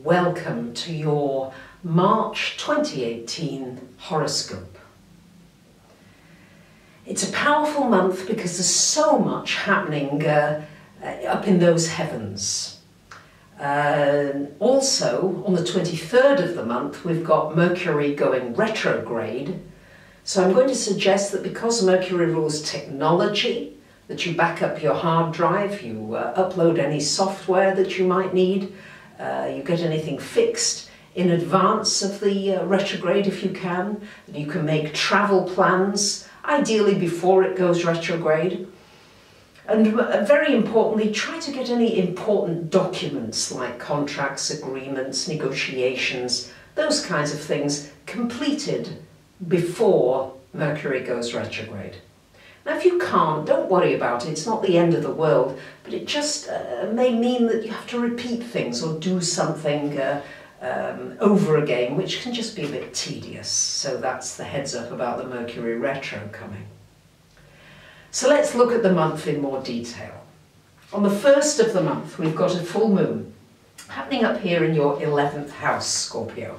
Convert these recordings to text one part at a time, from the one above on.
welcome to your March 2018 horoscope. It's a powerful month because there's so much happening up in those heavens. Also, on the 23rd of the month, we've got Mercury going retrograde. So I'm going to suggest that because Mercury rules technology, that you back up your hard drive, you upload any software that you might need, you get anything fixed in advance of the retrograde if you can, that you can make travel plans, ideally before it goes retrograde. And very importantly, try to get any important documents like contracts, agreements, negotiations, those kinds of things completed before Mercury goes retrograde. Now if you can't, don't worry about it, it's not the end of the world, but it just may mean that you have to repeat things or do something over again, which can just be a bit tedious. So that's the heads up about the Mercury retro coming. So let's look at the month in more detail. On the 1st of the month, we've got a full moon happening up here in your 11th house, Scorpio.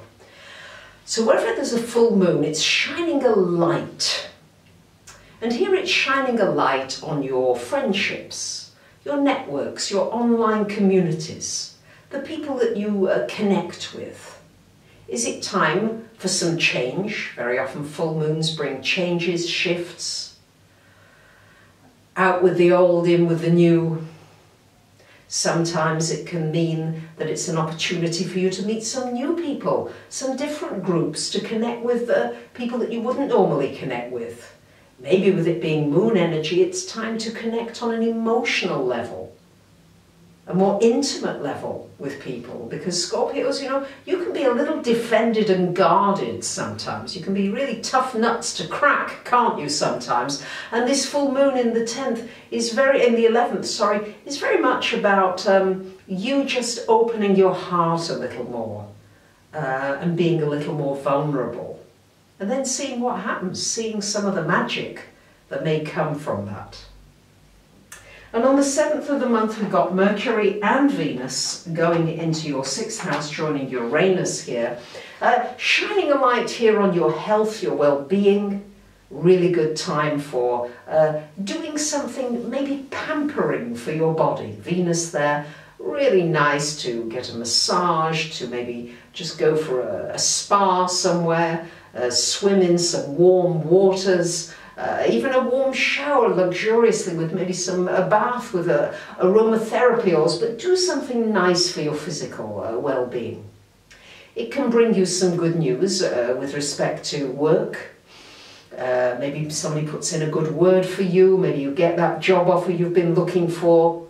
So wherever there's a full moon, it's shining a light. And here it's shining a light on your friendships, your networks, your online communities, the people that you connect with. Is it time for some change? Very often full moons bring changes, shifts. Out with the old, in with the new. Sometimes it can mean that it's an opportunity for you to meet some new people, some different groups, to connect with people that you wouldn't normally connect with. Maybe with it being moon energy, it's time to connect on an emotional level, a more intimate level with people, because Scorpios, you know, you can be a little defended and guarded sometimes. You can be really tough nuts to crack, can't you, sometimes? And this full moon in the 10th is in the 11th, sorry, is very much about you just opening your heart a little more and being a little more vulnerable. And then seeing what happens, seeing some of the magic that may come from that. And on the 7th of the month, we've got Mercury and Venus going into your 6th house, joining Uranus here, shining a light here on your health, your well-being. Really good time for doing something, maybe pampering for your body. Venus there, really nice to get a massage, to maybe just go for a spa somewhere, swim in some warm waters, even a warm shower luxuriously with maybe a bath with aromatherapy oils, but do something nice for your physical well-being. It can bring you some good news with respect to work. Maybe somebody puts in a good word for you, maybe you get that job offer you've been looking for,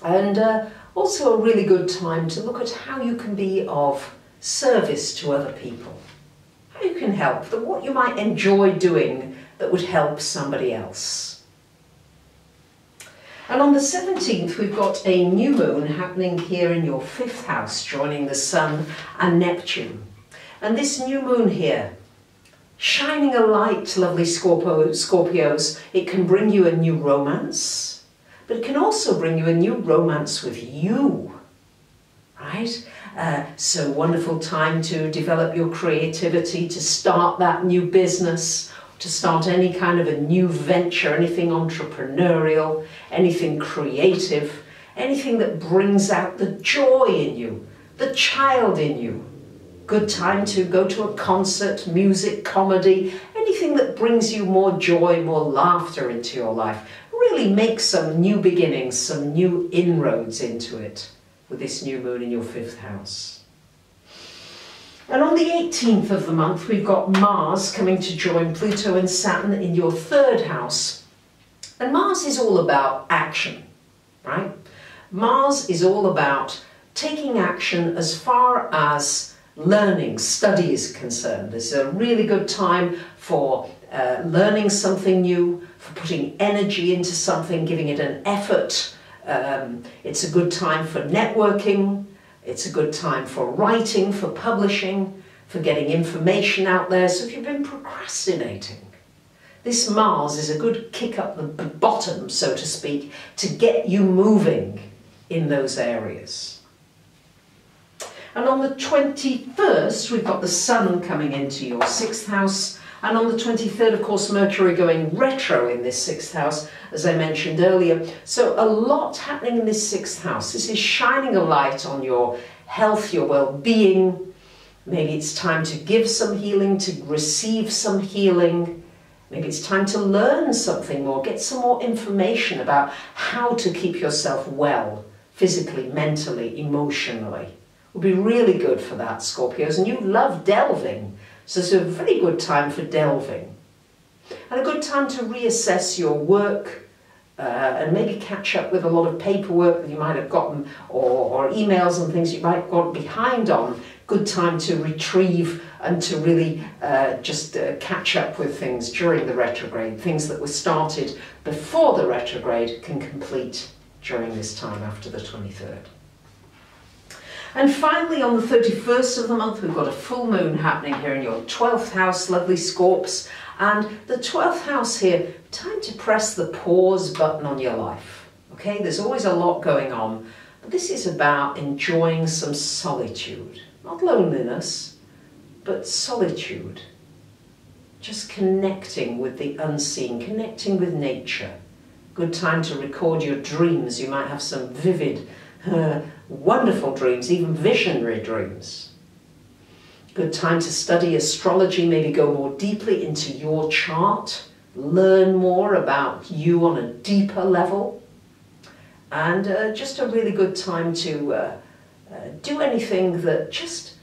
and also a really good time to look at how you can be of service to other people. How you can help, what you might enjoy doing that would help somebody else. And on the 17th, we've got a new moon happening here in your 5th house, joining the Sun and Neptune. And this new moon here, shining a light, lovely Scorpios, it can bring you a new romance, but it can also bring you a new romance with you, right? So wonderful time to develop your creativity, to start that new business, to start any kind of a new venture, anything entrepreneurial, anything creative, anything that brings out the joy in you, the child in you. Good time to go to a concert, music, comedy, anything that brings you more joy, more laughter into your life. Really make some new beginnings, some new inroads into it with this new moon in your 5th house. And on the 18th of the month, we've got Mars coming to join Pluto and Saturn in your 3rd house. And Mars is all about action, right? Mars is all about taking action as far as learning, study is concerned. It's a really good time for learning something new, for putting energy into something, giving it an effort. It's a good time for networking. It's a good time for writing, for publishing, for getting information out there. So if you've been procrastinating, this Mars is a good kick up the bottom, so to speak, to get you moving in those areas. And on the 21st, we've got the Sun coming into your 6th house. And on the 23rd, of course, Mercury going retro in this 6th house, as I mentioned earlier. So a lot happening in this 6th house. This is shining a light on your health, your well-being. Maybe it's time to give some healing, to receive some healing. Maybe it's time to learn something more, get some more information about how to keep yourself well, physically, mentally, emotionally. It will be really good for that, Scorpios. And you love delving, so it's a very good time for delving. And a good time to reassess your work and maybe catch up with a lot of paperwork that you might have gotten or emails and things you might have got behind on. Good time to retrieve and to really just catch up with things during the retrograde. Things that were started before the retrograde can complete during this time after the 23rd. And finally, on the 31st of the month, we've got a full moon happening here in your 12th house, lovely Scorps. And the 12th house here, time to press the pause button on your life. Okay, there's always a lot going on, but this is about enjoying some solitude. Not loneliness, but solitude. Just connecting with the unseen, connecting with nature. Good time to record your dreams. You might have some vivid, wonderful dreams, even visionary dreams. Good time to study astrology, maybe go more deeply into your chart, learn more about you on a deeper level, and just a really good time to do anything that just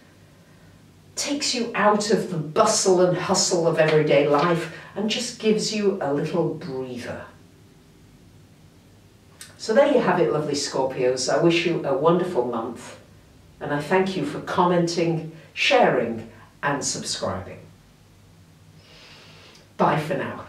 takes you out of the bustle and hustle of everyday life and just gives you a little breather. So there you have it, lovely Scorpios. I wish you a wonderful month, and I thank you for commenting, sharing and subscribing. Bye for now.